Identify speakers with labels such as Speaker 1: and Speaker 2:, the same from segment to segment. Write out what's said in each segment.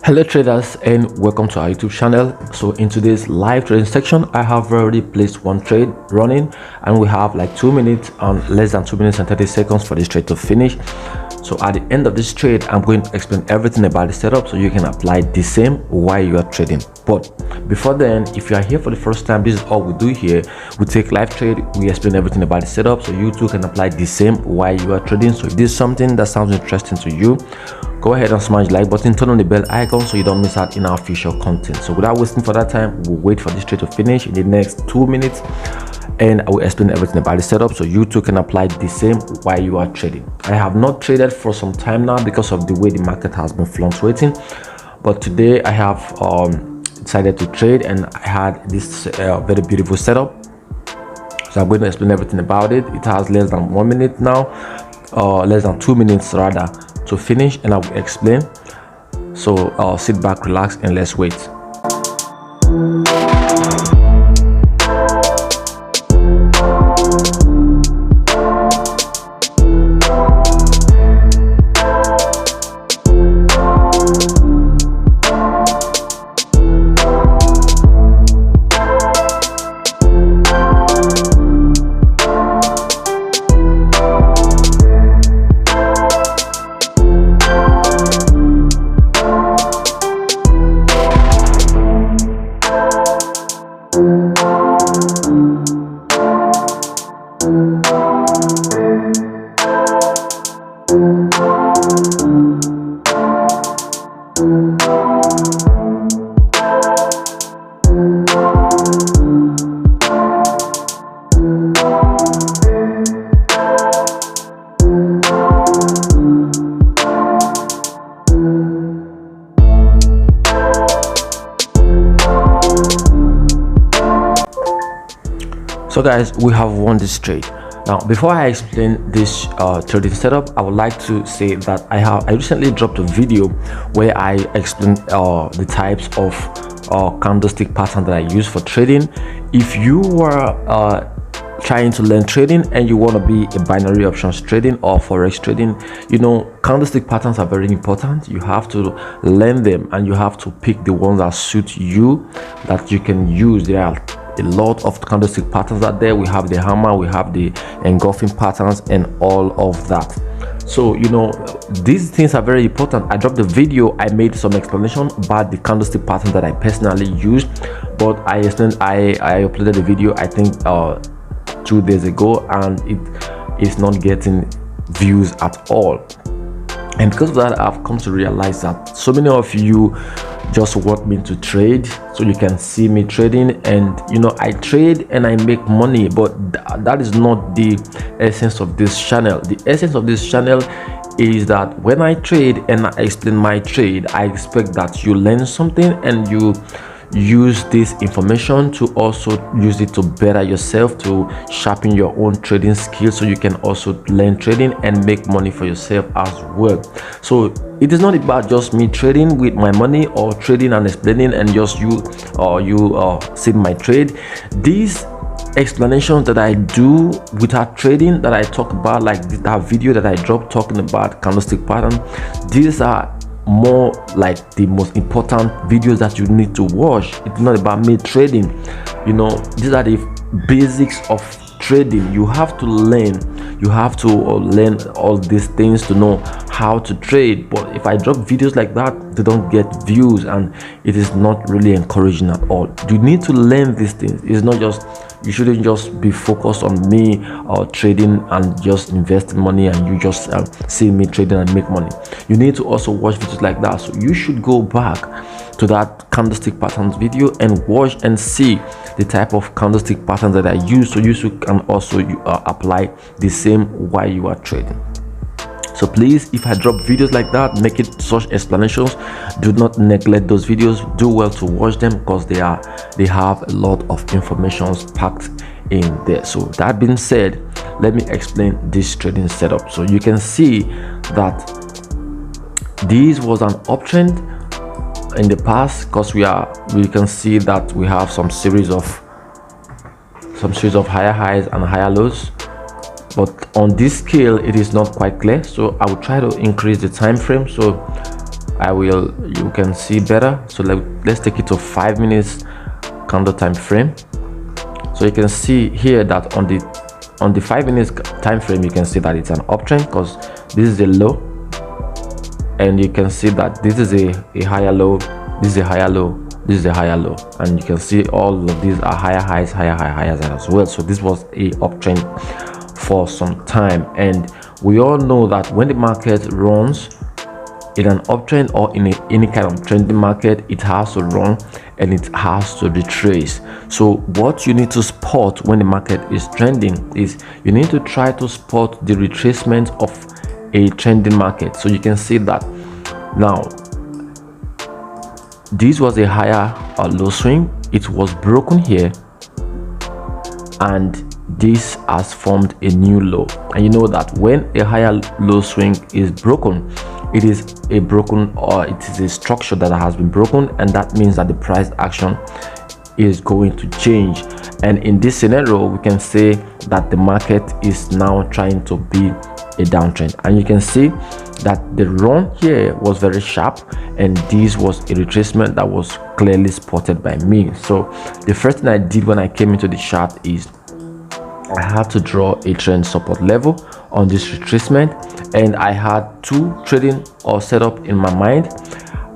Speaker 1: Hello traders, and welcome to our YouTube channel. So in today's live trading section, I have already placed one trade running, and we have like 2 minutes and less than 2 minutes and 30 seconds for this trade to finish. So at the end of this trade, I'm going to explain everything about the setup so you can apply the same while you are trading. But before then, if you are here for the first time, this is all we do here. We take live trade, we explain everything about the setup so you too can apply the same while you are trading. So if this is something that sounds interesting to you, go ahead and smash the like button, turn on the bell icon so you don't miss out in our official content. So without wasting further time, we'll wait for this trade to finish in the next 2 minutes, and I will explain everything about the setup so you too can apply the same while you are trading. I have not traded for some time now because of the way the market has been fluctuating, but today I have decided to trade, and I had this very beautiful setup. So I'm going to explain everything about it. It has less than 1 minute now, less than 2 minutes rather, to finish, and I will explain. So sit back, relax, and let's wait. So guys, we have won this trade. Now before I explain this trading setup, I would like to say that I recently dropped a video where I explained the types of candlestick pattern that I use for trading. If you were trying to learn trading and you want to be a binary options trading or forex trading, you know, candlestick patterns are very important. You have to learn them, and you have to pick the ones that suit you, that you can use. There are a lot of candlestick patterns out there. We have the hammer, we have the engulfing patterns, and all of that. So you know, these things are very important. I dropped the video, I made some explanation about the candlestick pattern that I personally used, but I uploaded the video I think 2 days ago, and it is not getting views at all. And because of that, I've come to realize that so many of you just want me to trade so you can see me trading, and you know, I trade and I make money, but that is not the essence of this channel. The essence of this channel is that when I trade and I explain my trade, I expect that you learn something and you use this information to also use it to better yourself, to sharpen your own trading skills, so you can also learn trading and make money for yourself as well. So it is not about just me trading with my money or trading and explaining and just you see my trade. These explanations that I do without trading, that I talk about, like that video that I dropped talking about candlestick pattern, these are more like the most important videos that you need to watch. It's not about me trading, you know. These are the basics of trading. You have to learn, you have to learn all these things to know how to trade. But if I drop videos like that, they don't get views, and it is not really encouraging at all. You need to learn these things. It's not just, you shouldn't just be focused on me trading and just investing money, and you just see me trading and make money. You need to also watch videos like that. So you should go back to that candlestick patterns video and watch and see the type of candlestick patterns that I use, so you can also apply the same while you are trading. So please, if I drop videos like that, make it such explanations, do not neglect those videos. Do well to watch them, because they have a lot of information packed in there. So that being said, let me explain this trading setup. So you can see that this was an uptrend in the past, because we can see that we have some series of higher highs and higher lows. But on this scale, it is not quite clear, so I will try to increase the time frame. So you can see better. So let's take it to 5 minutes candle time frame. So you can see here that on the 5 minutes time frame, you can see that it's an uptrend because this is a low, and you can see that this is a higher low, this is a higher low, this is a higher low, and you can see all of these are higher highs, higher highs as well. So this was a uptrend for some time, and we all know that when the market runs in an uptrend or in any kind of trending market, it has to run and it has to retrace. So what you need to spot when the market is trending is you need to try to spot the retracement of a trending market. So you can see that now this was a higher low swing, it was broken here, and this has formed a new low. And you know that when a higher low swing is broken, it is a broken, or it is a structure that has been broken, and that means that the price action is going to change. And in this scenario, we can say that the market is now trying to be a downtrend, and you can see that the run here was very sharp, and this was a retracement that was clearly spotted by me. So the first thing I did when I came into the chart is I had to draw a trend support level on this retracement, and I had two trading or setup in my mind.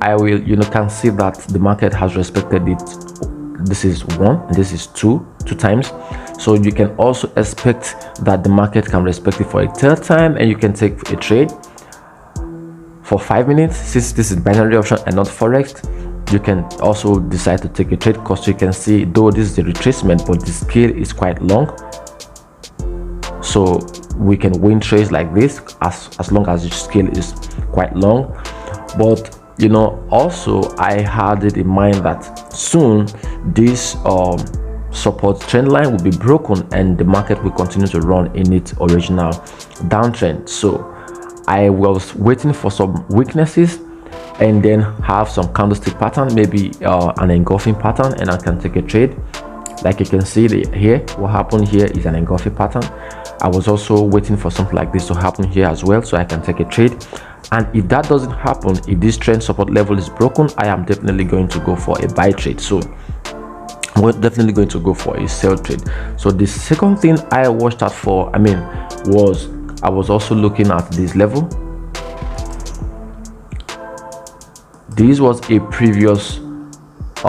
Speaker 1: I will, can see that the market has respected it. This is one, and this is two times. So you can also expect that the market can respect it for a third time, and you can take a trade for 5 minutes. Since this is binary option and not forex, you can also decide to take a trade, because you can see, though this is a retracement, but the scale is quite long, so we can win trades like this as long as the scale is quite long. But also I had it in mind that soon this support trend line will be broken and the market will continue to run in its original downtrend. So I was waiting for some weaknesses and then have some candlestick pattern, maybe an engulfing pattern, and I can take a trade. Like you can see here, what happened here is an engulfing pattern. I was also waiting for something like this to happen here as well, so I can take a trade. And if that doesn't happen, if this trend support level is broken, I am definitely going to go for a buy trade. So we're definitely going to go for a sell trade. So the second thing I watched out for, was I was also looking at this level. This was a previous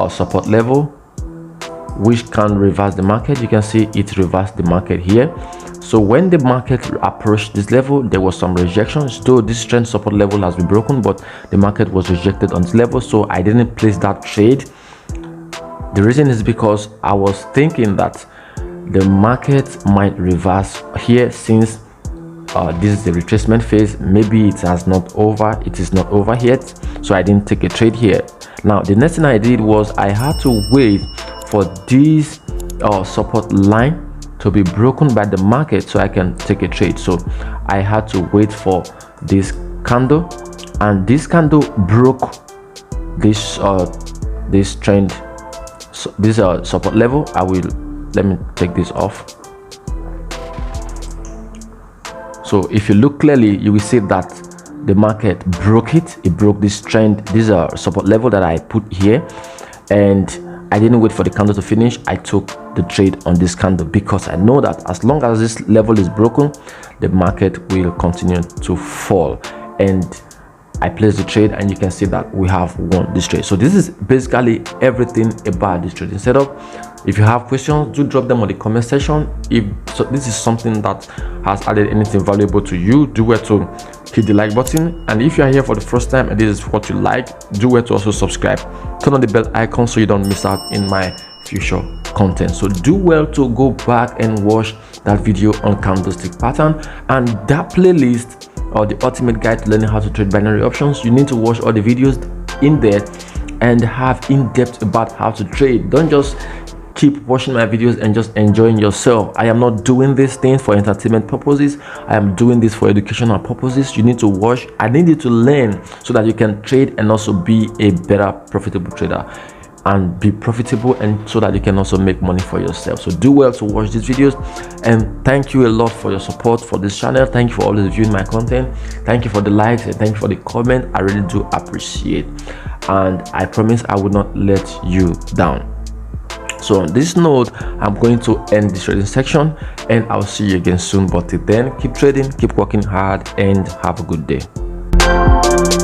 Speaker 1: support level which can reverse the market. You can see it reversed the market here. So when the market approached this level, there was some rejections, though this trend support level has been broken, but the market was rejected on this level, so I didn't place that trade. The reason is because I was thinking that the market might reverse here, since this is the retracement phase. Maybe it is not over yet, so I didn't take a trade here. Now the next thing I did was I had to wait for this support line to be broken by the market so I can take a trade. So I had to wait for this candle, and this candle broke this this trend, this support level. Let me take this off. So if you look clearly, you will see that the market broke it. It broke this trend, this support level that I put here, and I didn't wait for the candle to finish. I took the trade on this candle because I know that as long as this level is broken, the market will continue to fall. And I placed the trade, and you can see that we have won this trade. So this is basically everything about this trading setup. If you have questions, do drop them on the comment section. If this is something that has added anything valuable to you, do well to hit the like button. And if you are here for the first time and this is what you like, do well to also subscribe. Turn on the bell icon so you don't miss out in my future content. So do well to go back and watch that video on candlestick pattern and that playlist, or the ultimate guide to learning how to trade binary options. You need to watch all the videos in there and have in-depth about how to trade. Don't just keep watching my videos and just enjoying yourself. I am not doing this thing for entertainment purposes. I am doing this for educational purposes. You need to watch. I need you to learn so that you can trade and also be a better profitable trader. and be profitable, and so that you can also make money for yourself. So do well to watch these videos, and thank you a lot for your support for this channel. Thank you for always viewing my content. Thank you for the likes, and thank you for the comment. I really do appreciate, and I promise I will not let you down. So on this note, I'm going to end this trading section, and I'll see you again soon. But till then, keep trading, keep working hard, and have a good day.